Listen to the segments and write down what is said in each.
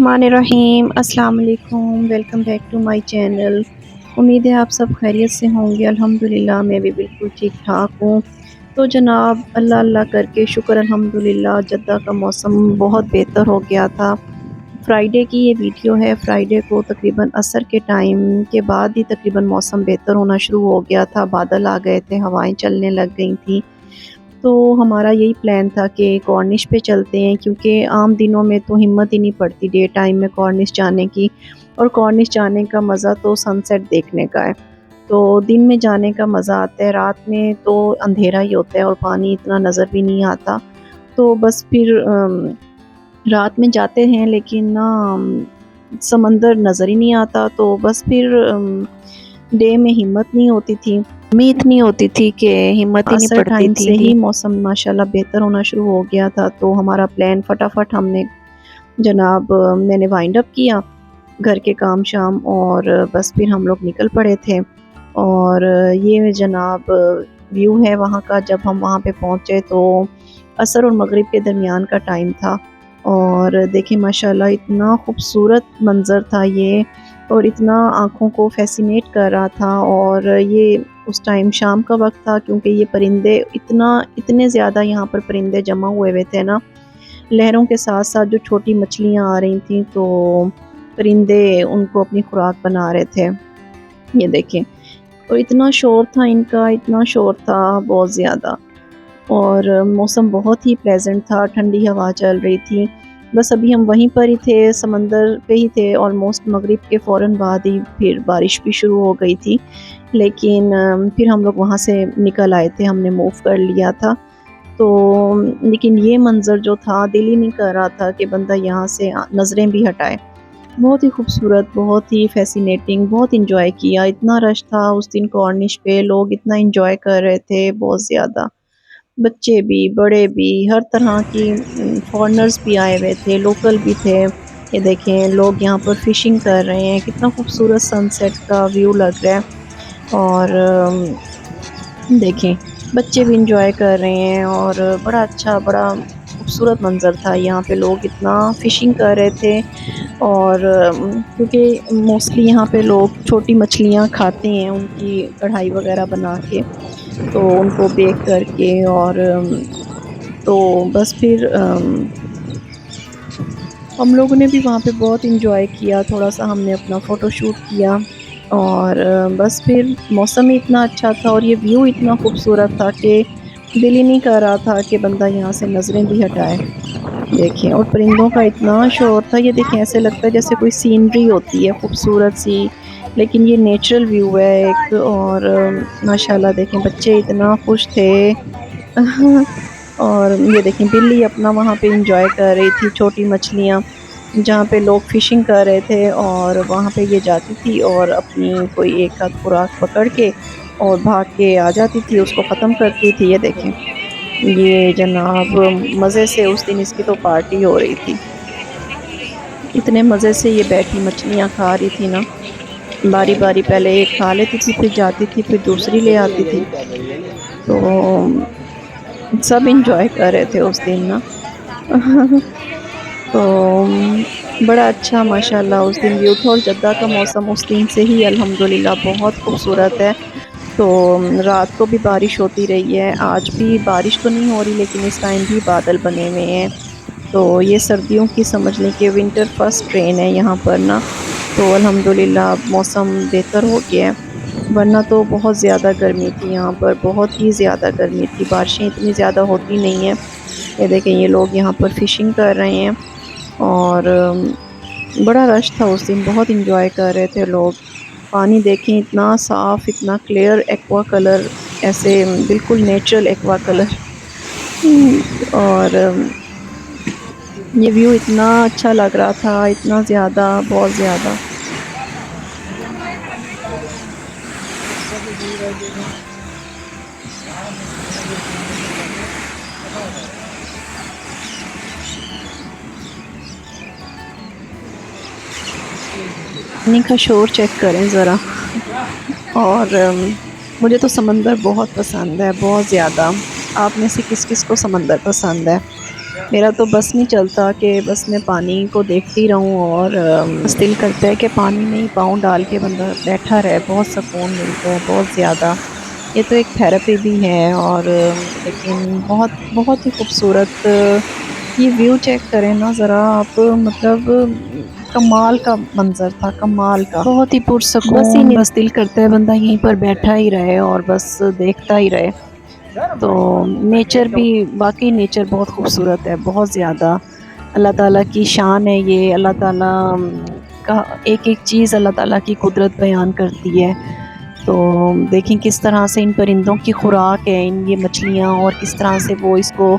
बिस्मिल्लाहिर्रहमानिर्रहीम। अस्सलाम वालेकुम, welcome back to my channel. उम्मीद है आप सब खैरियत से होंगे। अल्हम्दुलिल्लाह मैं भी बिल्कुल ठीक ठाक हूँ। तो जनाब अल्लाह अल्लाह करके शुक्र अल्हम्दुलिल्लाह जद्दा का मौसम बहुत बेहतर हो गया था। फ्राइडे की ये वीडियो है। फ्राइडे को तकरीबन असर के टाइम के बाद ही तकरीबन मौसम बेहतर होना शुरू हो गया था। बादल आ गए थे, हवाएं चलने लग गई थी। तो हमारा यही प्लान था कि कॉर्निश पे चलते हैं, क्योंकि आम दिनों में तो हिम्मत ही नहीं पड़ती डे टाइम में कॉर्निश जाने की। और कॉर्निश जाने का मज़ा तो सनसेट देखने का है। तो दिन में जाने का मज़ा आता है, रात में तो अंधेरा ही होता है और पानी इतना नज़र भी नहीं आता। तो बस फिर रात में जाते हैं, लेकिन ना समंदर नज़र ही नहीं आता। तो बस फिर डे में हिम्मत नहीं होती थी, उम्मीद नहीं होती थी कि हिम्मत ही नहीं पड़ती टाइम से ही मौसम माशाल्लाह बेहतर होना शुरू हो गया था। तो हमारा प्लान फटाफट हमने जनाब मैंने वाइंड अप किया घर के काम शाम, और बस फिर हम लोग निकल पड़े थे। और ये जनाब व्यू है वहाँ का। जब हम वहाँ पे पहुँचे तो असर और मगरिब के दरमियान का टाइम था, और देखिए माशाल्लाह इतना खूबसूरत मंज़र था ये, और इतना आँखों को फैसिनेट कर रहा था। और ये उस टाइम शाम का वक्त था, क्योंकि ये परिंदे इतने ज़्यादा यहाँ पर परिंदे जमा हुए थे ना। लहरों के साथ साथ जो छोटी मछलियाँ आ रही थी, तो परिंदे उनको अपनी खुराक बना रहे थे। ये देखें, और इतना शोर था इनका, इतना शोर था बहुत ज़्यादा। और मौसम बहुत ही प्लेजेंट था, ठंडी हवा चल रही थी। बस अभी हम वहीं पर ही थे, समंदर पे ही थे। ऑलमोस्ट मगरिब के फ़ौरन बाद ही फिर बारिश भी शुरू हो गई थी, लेकिन फिर हम लोग वहाँ से निकल आए थे, हमने मूव कर लिया था। तो लेकिन ये मंज़र जो था, दिल ही नहीं कर रहा था कि बंदा यहाँ से नज़रें भी हटाए। बहुत ही खूबसूरत, बहुत ही फैसिनेटिंग, बहुत इंजॉय किया। इतना रश था उस दिन कॉर्निश पे, लोग इतना इंजॉय कर रहे थे बहुत ज़्यादा। बच्चे भी, बड़े भी, हर तरह की फॉरेनर्स भी आए हुए थे, लोकल भी थे। ये देखें, लोग यहाँ पर फ़िशिंग कर रहे हैं। कितना खूबसूरत सनसेट का व्यू लग रहा है। और देखें, बच्चे भी इंजॉय कर रहे हैं, और बड़ा अच्छा, बड़ा खूबसूरत मंज़र था। यहाँ पे लोग इतना फ़िशिंग कर रहे थे। और क्योंकि मोस्टली यहाँ पे लोग छोटी मछलियाँ खाते हैं, उनकी कढ़ाई वगैरह बना के, तो उनको बेक करके। और तो बस फिर हम लोगों ने भी वहाँ पे बहुत इंजॉय किया। थोड़ा-सा हमने अपना फ़ोटोशूट किया, और बस फिर मौसम ही इतना अच्छा था और ये व्यू इतना खूबसूरत था कि दिल ही नहीं कर रहा था कि बंदा यहाँ से नज़रें भी हटाए। देखिए, और परिंदों का इतना शोर था, ये देखें ऐसे लगता है जैसे कोई सीनरी होती है खूबसूरत सी, लेकिन ये नेचुरल व्यू है एक। और माशाल्लाह देखें, बच्चे इतना खुश थे। और ये देखें, बिल्ली अपना वहाँ पे एंजॉय कर रही थी, छोटी मछलियाँ जहाँ पे लोग फ़िशिंग कर रहे थे, और वहाँ पे ये जाती थी और अपनी कोई एक आध खुराक पकड़ के और भाग के आ जाती थी, उसको ख़त्म करती थी। ये देखें, ये जनाब मज़े से उस दिन इसकी तो पार्टी हो रही थी। इतने मज़े से ये बैठी मछलियाँ खा रही थी ना, बारी-बारी पहले एक खा लेती थी, फिर जाती थी, फिर दूसरी ले आती थी। तो सब एन्जॉय कर रहे थे उस दिन ना। तो बड़ा अच्छा माशाल्लाह उस दिन व्यू था, और जद्दा का मौसम उस दिन से ही अल्हम्दुलिल्लाह बहुत खूबसूरत है। तो रात को भी बारिश होती रही है, आज भी बारिश तो नहीं हो रही, लेकिन इस टाइम भी बादल बने हुए हैं। तो ये सर्दियों की समझ लें कि विंटर फर्स्ट ट्रेन है यहाँ पर ना। तो अल्हम्दुलिल्लाह अब मौसम बेहतर हो गया है, वरना तो बहुत ज़्यादा गर्मी थी यहाँ पर, बहुत ही ज़्यादा गर्मी थी। बारिशें इतनी ज़्यादा होती नहीं हैं। ये देखें, ये लोग यहाँ पर फ़िशिंग कर रहे हैं, और बड़ा रश था उस दिन, बहुत एंजॉय कर रहे थे लोग। पानी देखें, इतना साफ़, इतना क्लियर एक्वा कलर, ऐसे बिल्कुल नेचुरल एक्वा कलर। और ये व्यू इतना अच्छा लग रहा था, इतना ज़्यादा, बहुत ज़्यादा। पानी का शोर चेक करें ज़रा। और मुझे तो समंदर बहुत पसंद है, बहुत ज़्यादा। आप में से किस-किस को समंदर पसंद है? میرا تو بس نہیں چلتا کہ بس میں پانی کو دیکھتی رہوں، اور بس دل کرتا ہے کہ پانی میں ہی پاؤں ڈال کے بندہ بیٹھا رہے، بہت سکون ملتا ہے بہت زیادہ۔ یہ تو ایک تھراپی بھی ہے، اور لیکن بہت بہت ہی خوبصورت یہ ویو چیک کریں نا ذرا آپ، مطلب کمال کا منظر تھا، کمال کا، بہت ہی پرسکون، بس دل کرتا ہے بندہ یہیں پر بیٹھا ہی رہے اور بس دیکھتا ہی رہے۔ تو نیچر بھی، باقی نیچر بہت خوبصورت ہے، بہت زیادہ۔ اللہ تعالیٰ کی شان ہے یہ، اللہ تعالیٰ کا ایک ایک چیز اللہ تعالیٰ کی قدرت بیان کرتی ہے۔ تو دیکھیں کس طرح سے ان پرندوں کی خوراک ہے یہ مچھلیاں، اور کس طرح سے وہ اس کو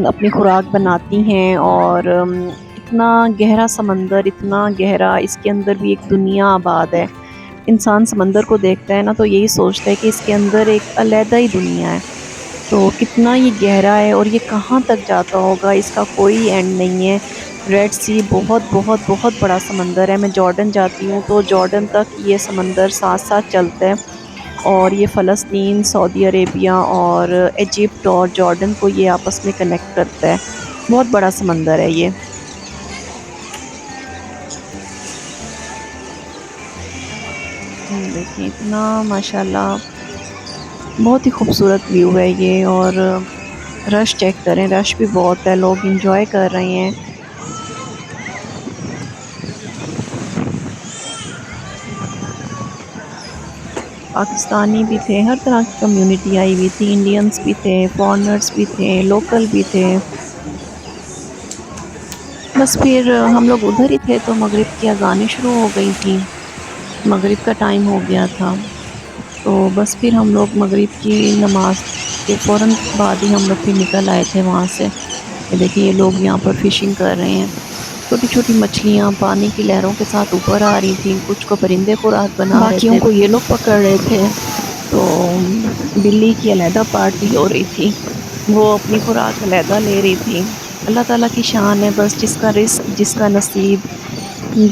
اپنی خوراک بناتی ہیں، اور اتنا گہرا سمندر، اتنا گہرا، اس کے اندر بھی ایک دنیا آباد ہے۔ انسان سمندر کو دیکھتا ہے نا تو یہی سوچتا ہے کہ اس کے اندر ایک علیحدہ ہی دنیا ہے، تو کتنا یہ گہرا ہے اور یہ کہاں تک جاتا ہوگا، اس کا کوئی اینڈ نہیں ہے۔ ریڈ سی بہت بہت بہت بڑا سمندر ہے، میں جارڈن جاتی ہوں تو جارڈن تک یہ سمندر ساتھ ساتھ چلتا ہے، اور یہ فلسطین، سعودی عربیہ اور ایجپٹ اور جارڈن کو یہ آپس میں کنیکٹ کرتا ہے۔ بہت بڑا سمندر ہے یہ۔ دیکھیں اتنا ماشاءاللہ بہت ہی خوبصورت ویو ہے یہ، اور رش چیک کریں، رش بھی بہت ہے، لوگ انجوائے کر رہے ہیں۔ پاکستانی بھی تھے، ہر طرح کی کمیونٹی آئی ہوئی تھی، انڈینز بھی تھے، فارنرز بھی تھے، لوکل بھی تھے۔ بس پھر ہم لوگ ادھر ہی تھے تو مغرب کی اذانیں شروع ہو گئی تھیں، مغرب کا ٹائم ہو گیا تھا، تو بس پھر ہم لوگ مغرب کی نماز کے فوراً بعد ہی ہم لوگ پھر نکل آئے تھے وہاں سے۔ یہ دیکھیں یہ لوگ یہاں پر فشنگ کر رہے ہیں، چھوٹی چھوٹی مچھلیاں پانی کی لہروں کے ساتھ اوپر آ رہی تھیں، کچھ کو پرندے خوراک بنا رہے تھے، باقیوں کو یہ لوگ پکڑ رہے تھے۔ تو بلی کی علیحدہ پارٹی ہو رہی تھی، وہ اپنی خوراک علیحدہ لے رہی تھی۔ اللہ تعالیٰ کی شان ہے، بس جس کا رزق، جس کا نصیب،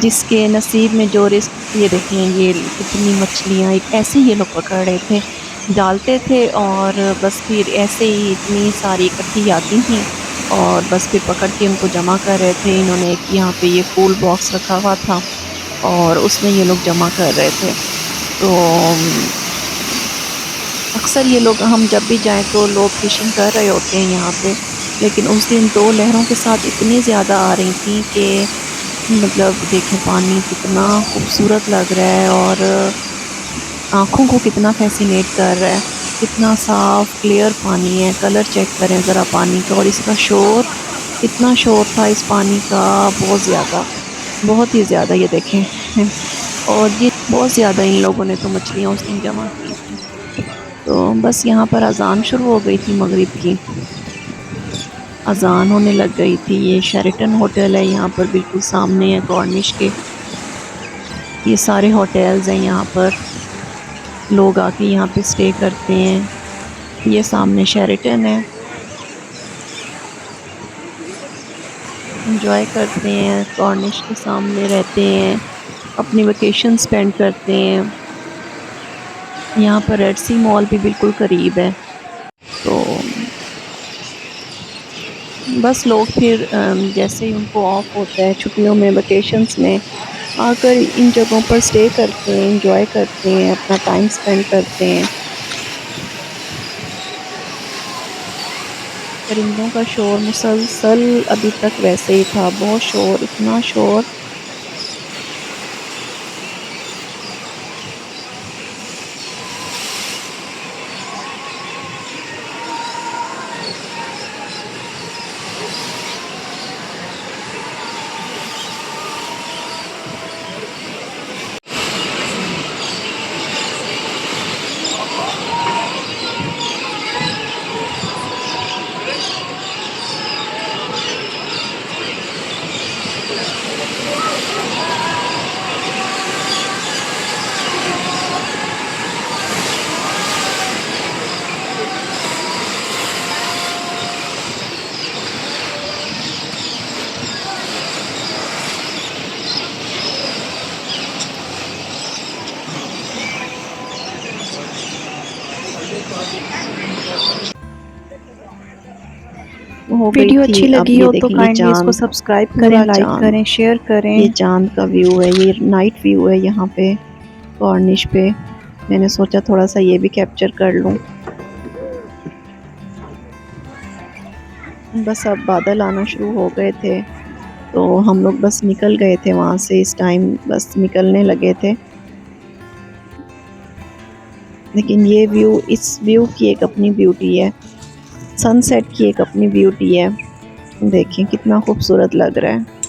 جس کے نصیب میں جو رزق۔ یہ دیکھیں یہ کتنی مچھلیاں ایک ایسے ہی یہ لوگ پکڑ رہے تھے، ڈالتے تھے اور بس پھر ایسے ہی اتنی ساری اکٹھی آتی تھیں، اور بس پھر پکڑ کے ان کو جمع کر رہے تھے۔ انہوں نے ایک یہاں پہ یہ فول باکس رکھا ہوا تھا، اور اس میں یہ لوگ جمع کر رہے تھے۔ تو اکثر یہ لوگ، ہم جب بھی جائیں تو لوگ فشنگ کر رہے ہوتے ہیں یہاں پہ، لیکن اس دن دو لہروں کے ساتھ اتنی زیادہ آ رہی تھیں کہ مطلب دیکھیں پانی کتنا خوبصورت لگ رہا ہے، اور آنکھوں کو کتنا فیسینیٹ کر رہا ہے، کتنا صاف کلیئر پانی ہے، کلر چیک کریں ذرا پانی کا، اور اس کا شور، اتنا شور تھا اس پانی کا، بہت زیادہ، بہت ہی زیادہ۔ یہ دیکھیں اور یہ بہت زیادہ ان لوگوں نے تو مچھلیاں اس دن جمع کی تھی۔ تو بس یہاں پر اذان شروع ہو گئی تھی مغرب کی، اذان ہونے لگ گئی تھی۔ یہ شیریٹن ہوٹل ہے یہاں پر، بالکل سامنے ہے گورنش کے، یہ سارے ہوٹلز ہیں یہاں پر، لوگ آ کے یہاں پہ اسٹے کرتے ہیں۔ یہ سامنے شیریٹن ہے، انجوائے کرتے ہیں، گورنش کے سامنے رہتے ہیں، اپنی ویکیشن سپینڈ کرتے ہیں۔ یہاں پر ریڈ سی مال بھی بالکل قریب ہے۔ تو بس لوگ پھر جیسے ہی ان کو آف ہوتا ہے چھٹیوں میں، ویکیشنز میں، آ کر ان جگہوں پر اسٹے کرتے ہیں، انجوائے کرتے ہیں، اپنا ٹائم سپینڈ کرتے ہیں۔ پرندوں کا شور مسلسل ابھی تک ویسے ہی تھا، بہت شور، اتنا شور۔ ہو گئی ویڈیو تھی. اچھی اب لگی یہ ہو تو دیکھیں، یہ کائنڈلی اس کو چاند، سبسکرائب کریں، پورا لائک چاند، کریں، شیئر کریں. یہ چاند کا ویو ہے. یہ نائٹ ویو ہے یہاں پہ کارنش پہ. میں نے سوچا تھوڑا سا یہ بھی کیپچر کر لوں. بس اب بادل آنا شروع ہو گئے تھے تو ہم لوگ بس نکل گئے تھے وہاں سے. اس ٹائم بس نکلنے لگے تھے. لیکن یہ ویو، اس ویو کی ایک اپنی بیوٹی ہے. سن سیٹ کی ایک اپنی بیوٹی ہے. دیکھیں کتنا خوبصورت لگ رہا ہے.